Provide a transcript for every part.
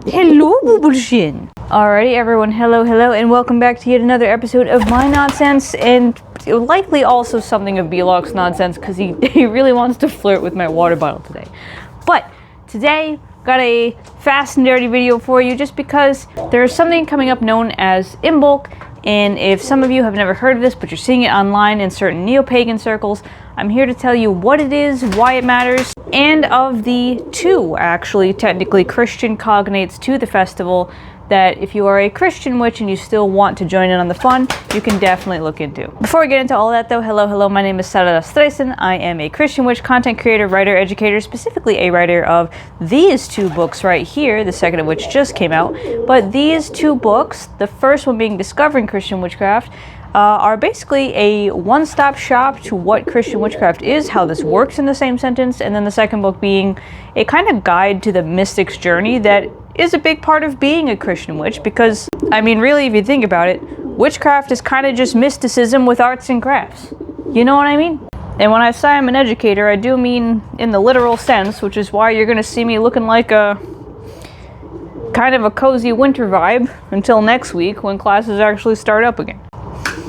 Hello, Bubblechen! Alrighty, everyone, hello, and welcome back to yet another episode of my nonsense, and likely also something of Beloc's nonsense, because he really wants to flirt with my water bottle today. But today, got a fast and dirty video for you, just because there's something coming up known as Imbolc, and if some of you have never heard of this, but you're seeing it online in certain neo-pagan circles, I'm here to tell you what it is, why it matters, and of the two, actually, technically Christian cognates to the festival, that if you are a Christian witch and you still want to join in on the fun, you can definitely look into. Before we get into all that though, hello, my name is Sarah Streisand. I am a Christian witch, content creator, writer, educator, specifically a writer of these two books right here, the second of which just came out. But these two books, the first one being Discovering Christian Witchcraft, are basically a one-stop shop to what Christian witchcraft is, how this works in the same sentence, and then the second book being a kind of guide to the mystic's journey that is a big part of being a Christian witch, because, I mean, really, if you think about it, witchcraft is kind of just mysticism with arts and crafts. You know what I mean? And when I say I'm an educator, I do mean in the literal sense, which is why you're going to see me looking like a kind of a cozy winter vibe until next week when classes actually start up again.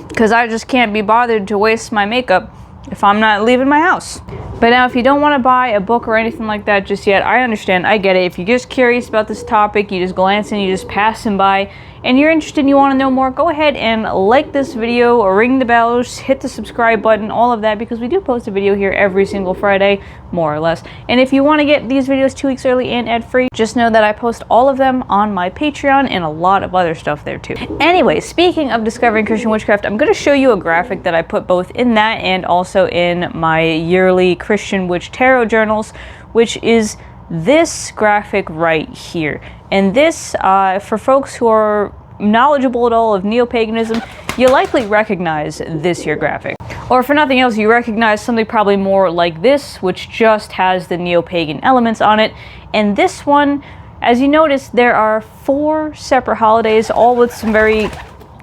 Because I just can't be bothered to waste my makeup if I'm not leaving my house. But now if you don't want to buy a book or anything like that just yet, I understand, I get it. If you're just curious about this topic, you just glance and you just pass them by, and you're interested and you want to know more, go ahead and like this video, or ring the bell, hit the subscribe button, all of that, because we do post a video here every single Friday, more or less. And if you want to get these videos 2 weeks early and ad-free, just know that I post all of them on my Patreon and a lot of other stuff there too. Anyway, speaking of Discovering Christian Witchcraft, I'm going to show you a graphic that I put both in that and also in my yearly Christian Witch Tarot journals, which is this graphic right here. And this, for folks who are knowledgeable at all of neo-paganism, you likely recognize this here graphic. Or for nothing else, you recognize something probably more like this, which just has the neo-pagan elements on it. And this one, as you notice, there are 4 separate holidays, all with some very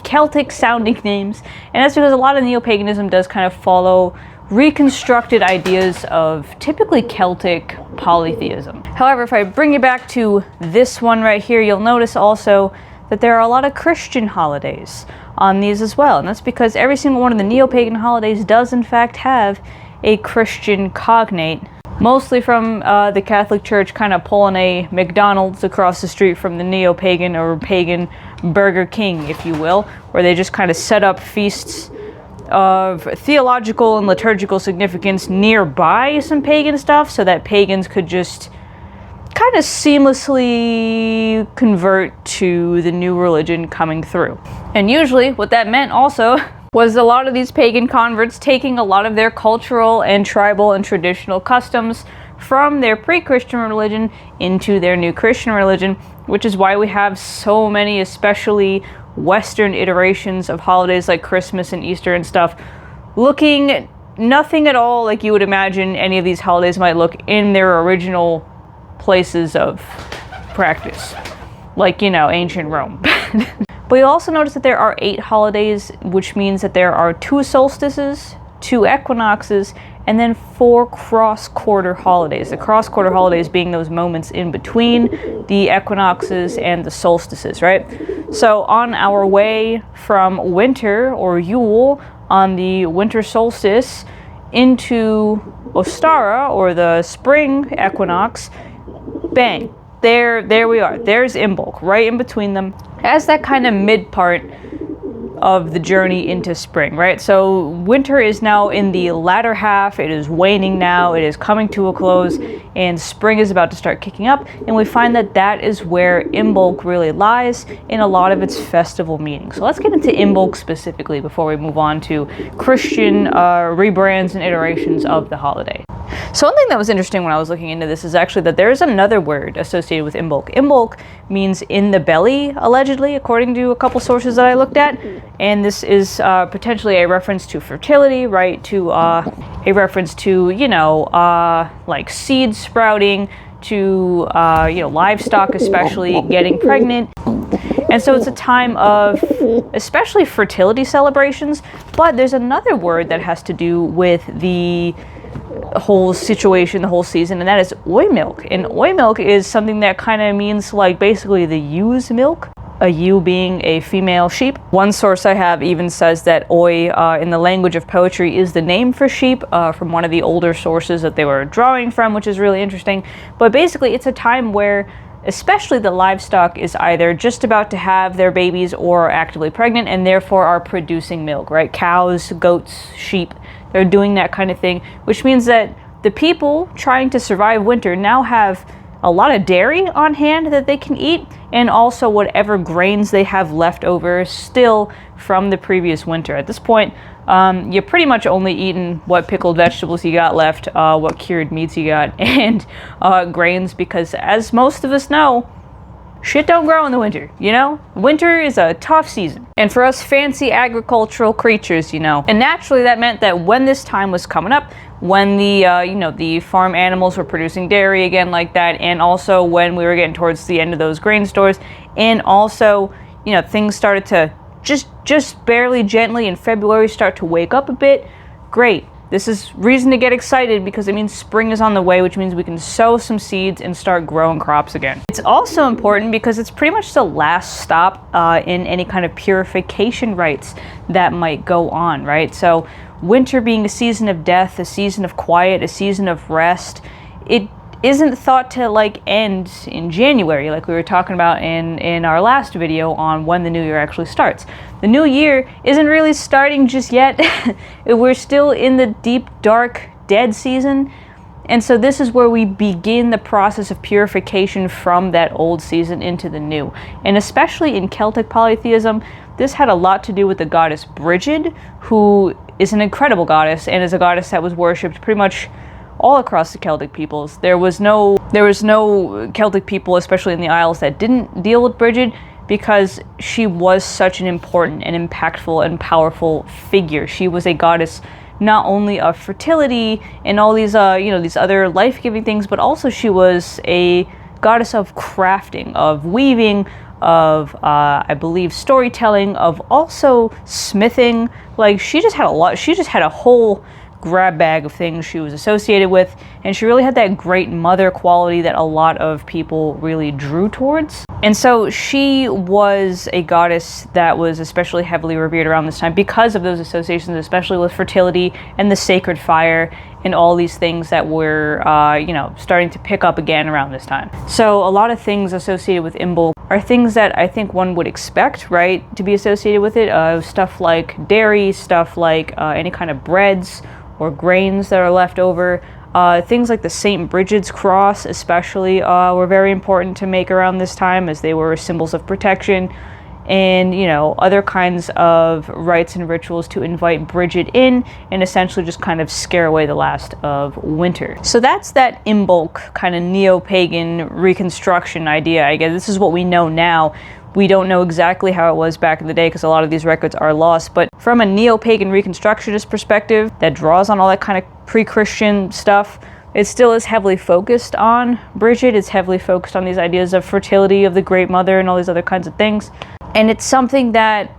Celtic sounding names. And that's because a lot of neo-paganism does kind of follow reconstructed ideas of typically Celtic polytheism. However, if I bring you back to this one right here, you'll notice also that there are a lot of Christian holidays on these as well. And that's because every single one of the neo-pagan holidays does in fact have a Christian cognate, mostly from the Catholic Church kind of pulling a McDonald's across the street from the neo-pagan or pagan Burger King, if you will, where they just kind of set up feasts of theological and liturgical significance nearby some pagan stuff, so that pagans could just kind of seamlessly convert to the new religion coming through. And usually what that meant also was a lot of these pagan converts taking a lot of their cultural and tribal and traditional customs from their pre-Christian religion into their new Christian religion, which is why we have so many, especially Western iterations of holidays like Christmas and Easter and stuff, looking nothing at all like you would imagine any of these holidays might look in their original places of practice, like, you know, ancient Rome. But you'll also notice that there are 8 holidays, which means that there are 2 solstices, 2 equinoxes, and then 4 cross-quarter holidays. The cross-quarter holidays being those moments in between the equinoxes and the solstices, right? So on our way from winter or Yule on the winter solstice into Ostara, or the spring equinox, bang, there we are. There's Imbolc, right in between them, as that kind of mid part of the journey into spring, right? So winter is now in the latter half, it is waning now, it is coming to a close, and spring is about to start kicking up, and we find that that is where Imbolc really lies in a lot of its festival meaning. So let's get into Imbolc specifically before we move on to Christian rebrands and iterations of the holiday. So one thing that was interesting when I was looking into this is actually that there is another word associated with Imbolc. Imbolc means in the belly, allegedly, according to a couple sources that I looked at. And this is potentially a reference to fertility, right? To a reference to, you know, like seed sprouting, to, you know, livestock especially getting pregnant. And so it's a time of especially fertility celebrations, but there's another word that has to do with the whole situation, the whole season, and that is oi milk. And oi milk is something that kind of means like basically the ewe's milk. A ewe being a female sheep. One source I have even says that oi in the language of poetry is the name for sheep from one of the older sources that they were drawing from, which is really interesting. But basically it's a time where especially the livestock is either just about to have their babies or actively pregnant and therefore are producing milk, right? Cows, goats, sheep, they're doing that kind of thing, which means that the people trying to survive winter now have a lot of dairy on hand that they can eat, and also whatever grains they have left over still from the previous winter. At this point, you're pretty much only eating what pickled vegetables you got left, what cured meats you got, and grains, because as most of us know, shit don't grow in the winter, you know? Winter is a tough season. And for us fancy agricultural creatures, you know. And naturally that meant that when this time was coming up, when the farm animals were producing dairy again like that, and also when we were getting towards the end of those grain stores, and also, things started to just barely gently in February start to wake up a bit, great. This is reason to get excited because it means spring is on the way, which means we can sow some seeds and start growing crops again. It's also important because it's pretty much the last stop in any kind of purification rites that might go on, right? So winter being a season of death, a season of quiet, a season of rest, it isn't thought to end in January like we were talking about in our last video on when the new year actually starts. The new year isn't really starting just yet. We're still in the deep, dark, dead season. And so this is where we begin the process of purification from that old season into the new. And especially in Celtic polytheism, this had a lot to do with the goddess Brigid, who is an incredible goddess and is a goddess that was worshipped pretty much all across the Celtic peoples. There was no Celtic people, especially in the Isles, that didn't deal with Brigid because she was such an important and impactful and powerful figure. She was a goddess not only of fertility and all these these other life-giving things, but also she was a goddess of crafting, of weaving, of I believe storytelling, of also smithing. Like she just had a whole grab bag of things she was associated with, and she really had that great mother quality that a lot of people really drew towards. And so she was a goddess that was especially heavily revered around this time because of those associations, especially with fertility and the sacred fire and all these things that were starting to pick up again around this time. So a lot of things associated with Imbolc are things that I think one would expect, right, to be associated with it. Stuff like dairy, stuff like any kind of breads or grains that are left over. Things like the St. Brigid's cross especially were very important to make around this time, as they were symbols of protection, and other kinds of rites and rituals to invite Brigid in and essentially just kind of scare away the last of winter. So that's that Imbolc kind of neo-pagan reconstruction idea. I guess this is what we know now. We don't know exactly how it was back in the day because a lot of these records are lost, but from a neo-pagan reconstructionist perspective that draws on all that kind of pre-Christian stuff, it still is heavily focused on Brigid. It's heavily focused on these ideas of fertility, of the Great Mother, and all these other kinds of things. And it's something that,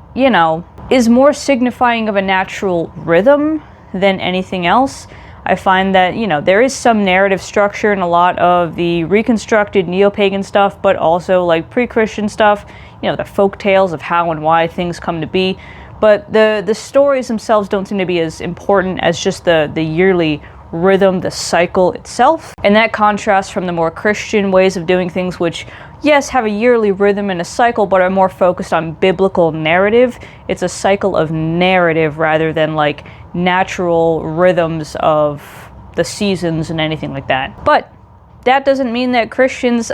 is more signifying of a natural rhythm than anything else. I find that, there is some narrative structure in a lot of the reconstructed neo-pagan stuff, but also like pre-Christian stuff, the folk tales of how and why things come to be. But the stories themselves don't seem to be as important as just the yearly rhythm, the cycle itself. And that contrasts from the more Christian ways of doing things, which, yes, have a yearly rhythm and a cycle, but are more focused on biblical narrative. It's a cycle of narrative rather than like natural rhythms of the seasons and anything like that. But that doesn't mean that Christians,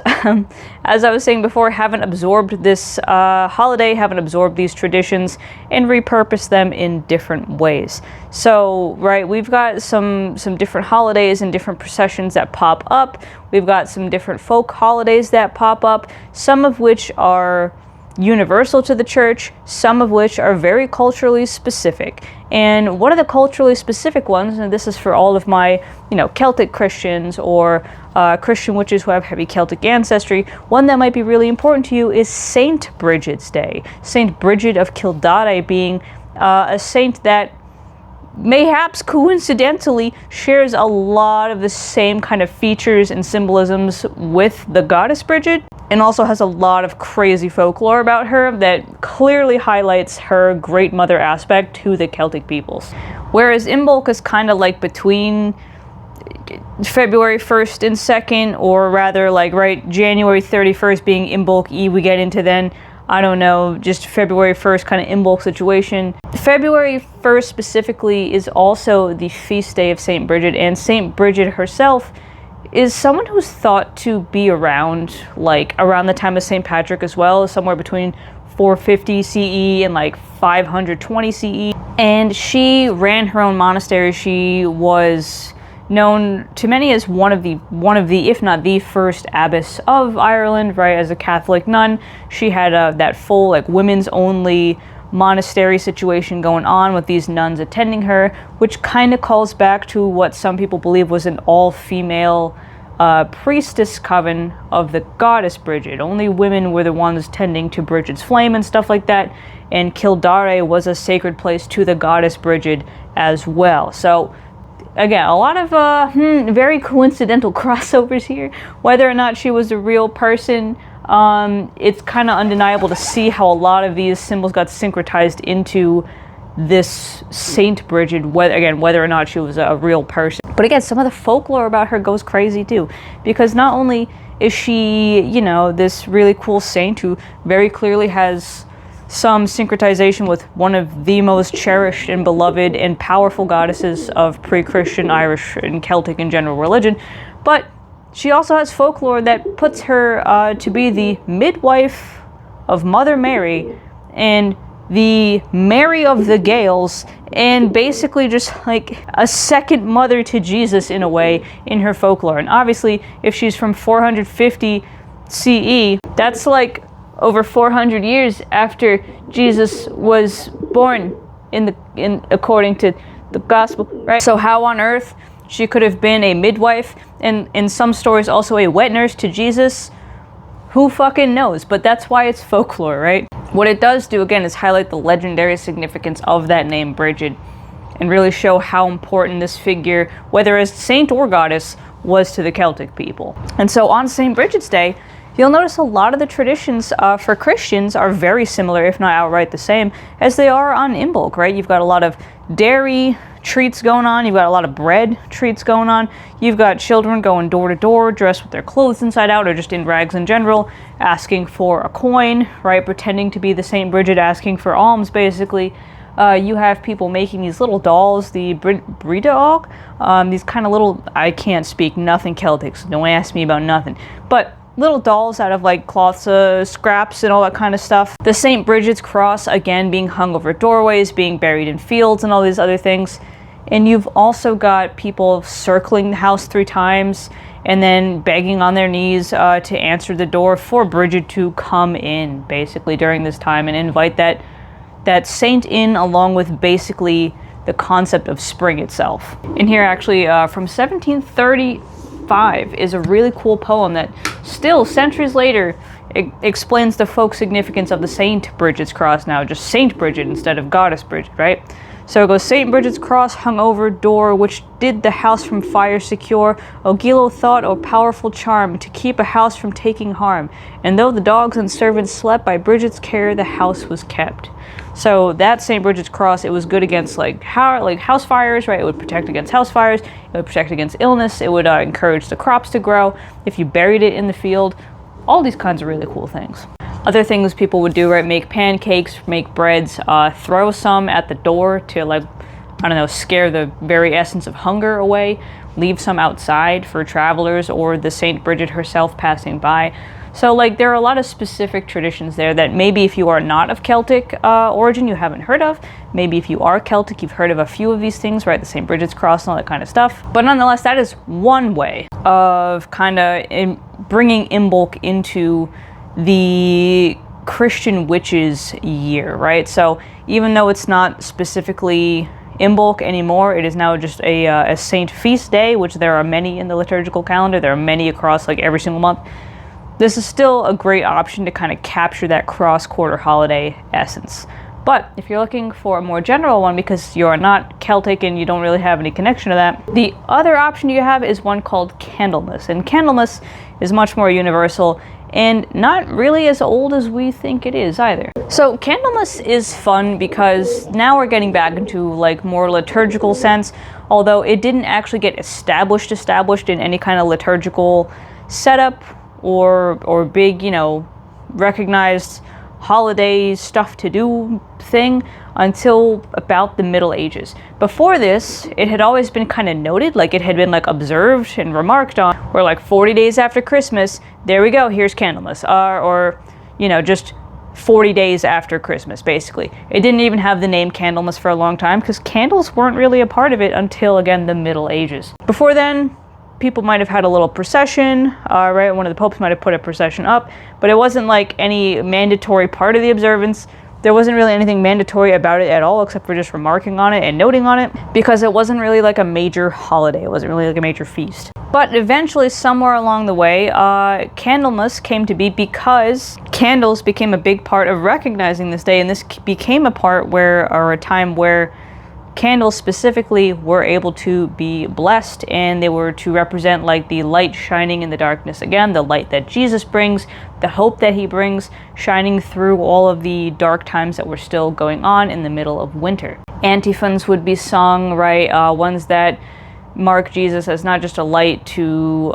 as I was saying before, haven't absorbed this holiday, haven't absorbed these traditions, and repurposed them in different ways. So, right, we've got some different holidays and different processions that pop up. We've got some different folk holidays that pop up, some of which are universal to the church, some of which are very culturally specific. And one of the culturally specific ones, and this is for all of my, Celtic Christians or Christian witches who have heavy Celtic ancestry, one that might be really important to you is Saint Brigid's Day. Saint Brigid of Kildare being a saint that mayhaps coincidentally shares a lot of the same kind of features and symbolisms with the goddess Brigid, and also has a lot of crazy folklore about her that clearly highlights her great mother aspect to the Celtic peoples. Whereas Imbolc is kind of like between February 1st and 2nd, or rather like right January 31st being Imbolc Eve, we get into then, I don't know, just February 1st kind of Imbolc situation. February 1st specifically is also the feast day of Saint Brigid, and Saint Brigid herself is someone who's thought to be around the time of Saint Patrick as well, somewhere between 450 CE and like 520 CE. And she ran her own monastery. She was known to many as one of the, if not the first abbess of Ireland, right? As a Catholic nun, she had that full like women's only monastery situation going on with these nuns attending her, which kind of calls back to what some people believe was an all-female priestess coven of the goddess Brigid. Only women were the ones tending to Brigid's flame and stuff like that, and Kildare was a sacred place to the goddess Brigid as well. So again, a lot of very coincidental crossovers here. Whether or not she was a real person, it's kind of undeniable to see how a lot of these symbols got syncretized into this Saint Brigid, whether or not she was a real person. But again, some of the folklore about her goes crazy too, because not only is she, this really cool saint who very clearly has some syncretization with one of the most cherished and beloved and powerful goddesses of pre-Christian Irish and Celtic in general religion, but she also has folklore that puts her to be the midwife of Mother Mary and the Mary of the Gaels, and basically just like a second mother to Jesus in a way in her folklore. And obviously, if she's from 450 CE, that's like over 400 years after Jesus was born according to the gospel, right? So how on earth she could have been a midwife, and in some stories also a wet nurse to Jesus? Who fucking knows? But that's why it's folklore, right? What it does do, again, is highlight the legendary significance of that name, Brigid, and really show how important this figure, whether as saint or goddess, was to the Celtic people. And so on St. Brigid's Day, you'll notice a lot of the traditions for Christians are very similar, if not outright the same, as they are on Imbolc, right? You've got a lot of dairy treats going on, you've got a lot of bread treats going on, you've got children going door to door, dressed with their clothes inside out, or just in rags in general, asking for a coin, right? Pretending to be the Saint Brigid, asking for alms, basically. You have people making these little dolls, the Brigid, these kind of little, I can't speak nothing Celtic, so don't ask me about nothing, but little dolls out of like cloth scraps and all that kind of stuff. The St. Brigid's cross, again, being hung over doorways, being buried in fields and all these other things. And you've also got people circling the house 3 times and then begging on their knees to answer the door for Brigid to come in, basically, during this time, and invite that saint in, along with basically the concept of spring itself. In here, actually, from 1735 is a really cool poem that still, centuries later, explains the folk significance of the Saint Brigid's cross now, just Saint Brigid instead of Goddess Brigid, right? So it goes, Saint Brigid's cross hung over door, which did the house from fire secure. O Gilo thought, O powerful charm, to keep a house from taking harm. And though the dogs and servants slept, by Brigid's care the house was kept. So that St. Brigid's cross, it was good against house fires, right? It would protect against house fires. It would protect against illness. It would encourage the crops to grow. If you buried it in the field, all these kinds of really cool things. Other things people would do, right? Make pancakes, make breads, throw some at the door to scare the very essence of hunger away. Leave some outside for travelers or the St. Brigid herself passing by. So there are a lot of specific traditions there that maybe if you are not of Celtic origin, you haven't heard of. Maybe if you are Celtic, you've heard of a few of these things, right? The St. Brigid's cross and all that kind of stuff. But nonetheless, that is one way of kind of bringing Imbolc into the Christian witches year, right? So even though it's not specifically Imbolc anymore, it is now just a saint feast day, which there are many in the liturgical calendar. There are many across every single month. This is still a great option to kind of capture that cross-quarter holiday essence. But if you're looking for a more general one because you're not Celtic and you don't really have any connection to that, the other option you have is one called Candlemas. And Candlemas is much more universal and not really as old as we think it is either. So Candlemas is fun because now we're getting back into like more liturgical sense, although it didn't actually get established in any kind of liturgical setup or big, recognized holiday stuff to do thing until about the Middle Ages. Before this, it had always been kind of noted, like it had been like observed and remarked on, where like 40 days after Christmas, there we go, here's Candlemas, or just 40 days after Christmas, basically. It didn't even have the name Candlemas for a long time because candles weren't really a part of it until, again, the Middle Ages. Before then, people might have had a little procession, right? One of the popes might have put a procession up, but it wasn't like any mandatory part of the observance. There wasn't really anything mandatory about it at all, except for just remarking on it and noting on it, because it wasn't really like a major holiday. It wasn't really like a major feast. But eventually, somewhere along the way, Candlemas came to be because candles became a big part of recognizing this day, and this became a time where candles specifically were able to be blessed, and they were to represent like the light shining in the darkness. Again, the light that Jesus brings, the hope that he brings, shining through all of the dark times that were still going on in the middle of winter. Antiphons would be sung, right? Ones that mark Jesus as not just a light to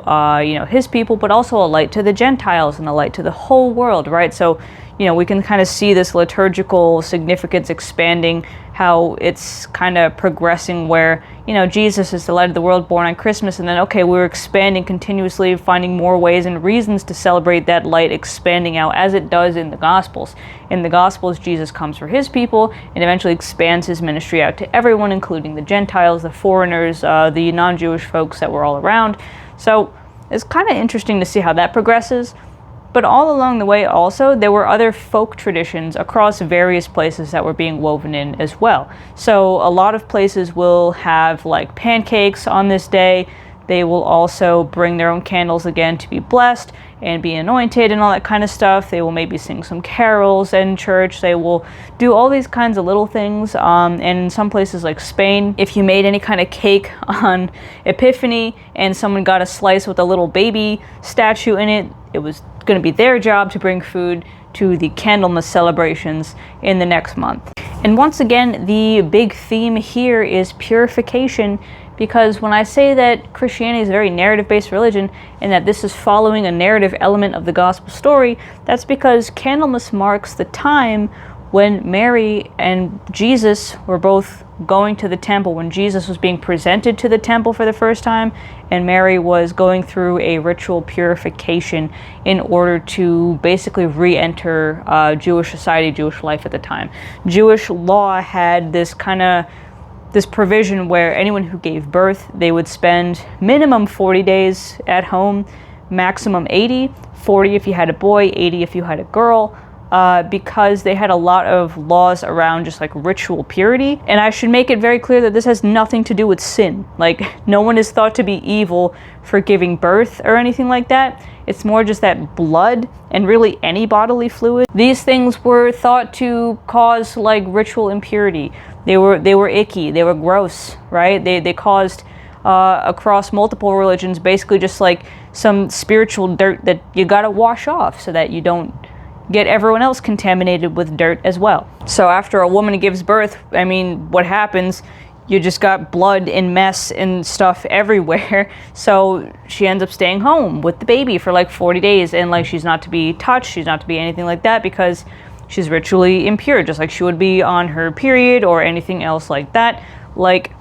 his people, but also a light to the Gentiles and a light to the whole world, right? So we can kind of see this liturgical significance expanding, how it's kind of progressing where, Jesus is the light of the world born on Christmas, and then, okay, we're expanding continuously, finding more ways and reasons to celebrate that light expanding out as it does in the Gospels. In the Gospels, Jesus comes for his people and eventually expands his ministry out to everyone, including the Gentiles, the foreigners, the non-Jewish folks that were all around. So it's kind of interesting to see how that progresses. But all along the way also, there were other folk traditions across various places that were being woven in as well. So a lot of places will have like pancakes on this day. They will also bring their own candles again to be blessed and be anointed and all that kind of stuff. They will maybe sing some carols in church. They will do all these kinds of little things. And in some places like Spain, if you made any kind of cake on Epiphany and someone got a slice with a little baby statue in it, it was going to be their job to bring food to the Candlemas celebrations in the next month. And once again, the big theme here is purification, because when I say that Christianity is a very narrative-based religion and that this is following a narrative element of the gospel story, that's because Candlemas marks the time when Mary and Jesus were both going to the temple, when Jesus was being presented to the temple for the first time, and Mary was going through a ritual purification in order to basically re-enter Jewish society, Jewish life at the time. Jewish law had this provision where anyone who gave birth, they would spend minimum 40 days at home, maximum 80, 40 if you had a boy, 80 if you had a girl, because they had a lot of laws around just like ritual purity. And I should make it very clear that this has nothing to do with sin. Like, no one is thought to be evil for giving birth or anything like that. It's more just that blood and really any bodily fluid, these things were thought to cause like ritual impurity. They were icky, they were gross, right? They caused across multiple religions basically just like some spiritual dirt that you gotta wash off so that you don't get everyone else contaminated with dirt as well. So after a woman gives birth, I mean, what happens? You just got blood and mess and stuff everywhere. So she ends up staying home with the baby for like 40 days, and like she's not to be touched, she's not to be anything like that because she's ritually impure, just like she would be on her period or anything else like that. Like,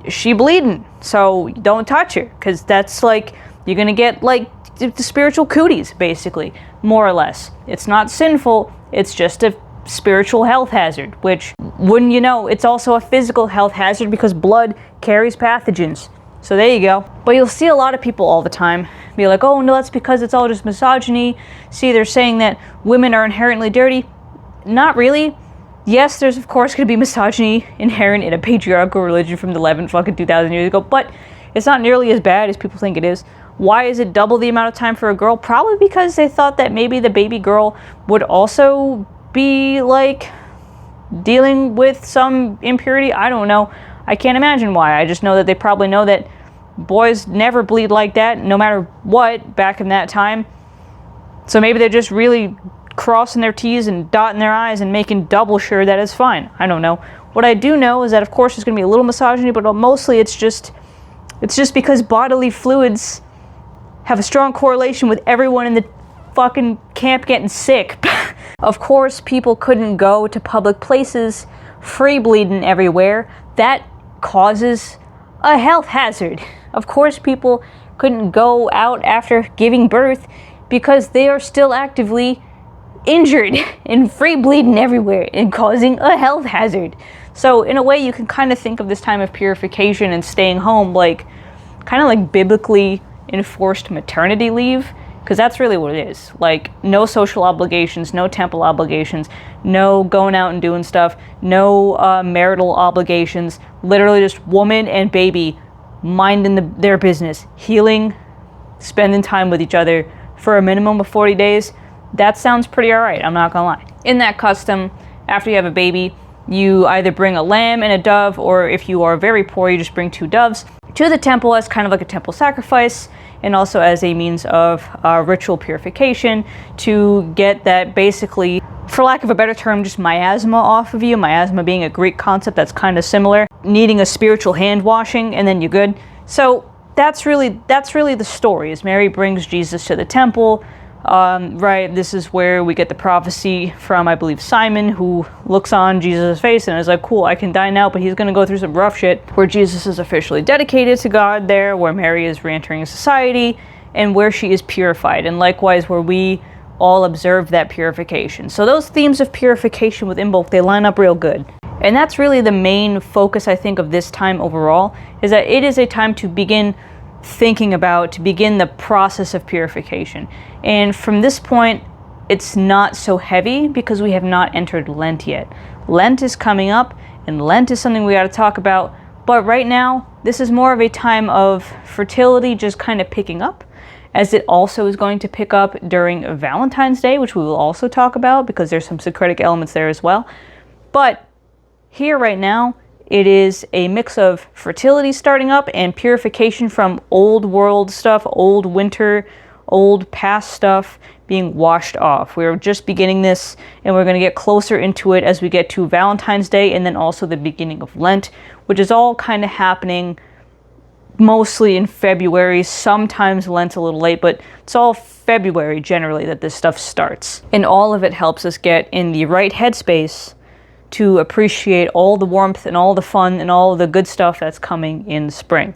she bleeding, so don't touch her, because that's like, you're gonna get like the spiritual cooties, basically, more or less. It's not sinful, it's just a spiritual health hazard, which, wouldn't you know, it's also a physical health hazard because blood carries pathogens. So there you go. But you'll see a lot of people all the time be like, oh no, that's because it's all just misogyny. See, they're saying that women are inherently dirty. Not really. Yes, there's of course going to be misogyny inherent in a patriarchal religion from the 2,000 years ago, but it's not nearly as bad as people think it is. Why is it double the amount of time for a girl? Probably because they thought that maybe the baby girl would also be like dealing with some impurity. I don't know. I can't imagine why. I just know that they probably know that boys never bleed like that, no matter what, back in that time. So maybe they're just really crossing their T's and dotting their I's and making double sure that it's fine. I don't know. What I do know is that, of course, there's going to be a little misogyny, but mostly it's just because bodily fluids have a strong correlation with everyone in the fucking camp getting sick. Of course, people couldn't go to public places free bleeding everywhere. That causes a health hazard. Of course, people couldn't go out after giving birth because they are still actively injured and free bleeding everywhere and causing a health hazard. So in a way, you can kind of think of this time of purification and staying home like kind of like biblically enforced maternity leave, because that's really what it is. Like, no social obligations, no temple obligations, no going out and doing stuff, no marital obligations, literally just woman and baby minding their business, healing, spending time with each other for a minimum of 40 days. That sounds pretty alright, I'm not gonna lie. In that custom, after you have a baby, you either bring a lamb and a dove, or if you are very poor, you just bring 2 doves to the temple as kind of like a temple sacrifice, and also as a means of ritual purification to get that, basically, for lack of a better term, just miasma off of you. Miasma being a Greek concept that's kind of similar. Needing a spiritual hand washing, and then you're good. So that's really the story, is Mary brings Jesus to the temple. Right, this is where we get the prophecy from, I believe, Simon, who looks on Jesus' face and is like, cool, I can die now, but he's going to go through some rough shit, where Jesus is officially dedicated to God there, where Mary is re-entering society, and where she is purified, and likewise where we all observe that purification. So those themes of purification with Imbolc, they line up real good. And that's really the main focus, I think, of this time overall, is that it is a time to begin thinking about, to begin the process of purification. And from this point, it's not so heavy because we have not entered Lent yet. Lent is coming up, and Lent is something we got to talk about. But right now, this is more of a time of fertility just kind of picking up, as it also is going to pick up during Valentine's Day, which we will also talk about because there's some syncretic elements there as well. But here right now, it is a mix of fertility starting up and purification from old world stuff, old winter, old past stuff being washed off. We're just beginning this, and we're going to get closer into it as we get to Valentine's Day and then also the beginning of Lent, which is all kind of happening mostly in February. Sometimes Lent's a little late, but it's all February generally that this stuff starts. And all of it helps us get in the right headspace to appreciate all the warmth and all the fun and all the good stuff that's coming in spring.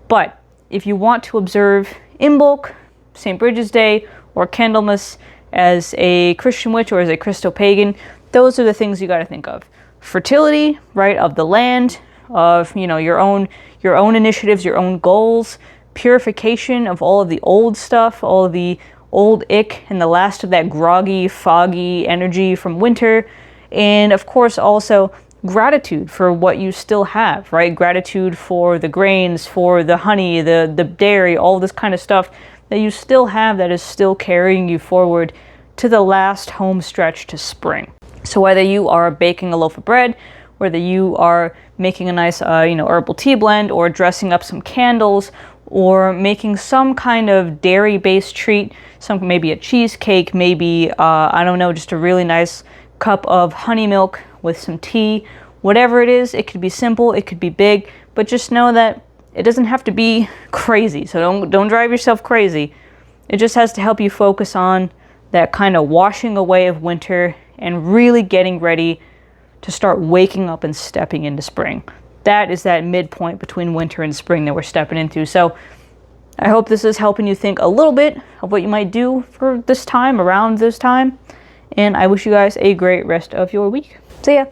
But if you want to observe Imbolc, St. Brigid's Day, or Candlemas as a Christian witch or as a Christo-pagan, those are the things you got to think of. Fertility, right, of the land, of, you know, your own initiatives, your own goals, purification of all of the old stuff, all of the old ick and the last of that groggy, foggy energy from winter. And of course also gratitude for what you still have, right? Gratitude for the grains, for the honey, the dairy, all this kind of stuff that you still have that is still carrying you forward to the last home stretch to spring. So whether you are baking a loaf of bread, whether you are making a nice herbal tea blend, or dressing up some candles, or making some kind of dairy-based treat, maybe a cheesecake, maybe I don't know, just a really nice cup of honey milk with some tea, whatever it is. It could be simple, it could be big, but just know that it doesn't have to be crazy. So don't drive yourself crazy. It just has to help you focus on that kind of washing away of winter and really getting ready to start waking up and stepping into spring. That is that midpoint between winter and spring that we're stepping into. So I hope this is helping you think a little bit of what you might do for this time, around this time. And I wish you guys a great rest of your week. See ya.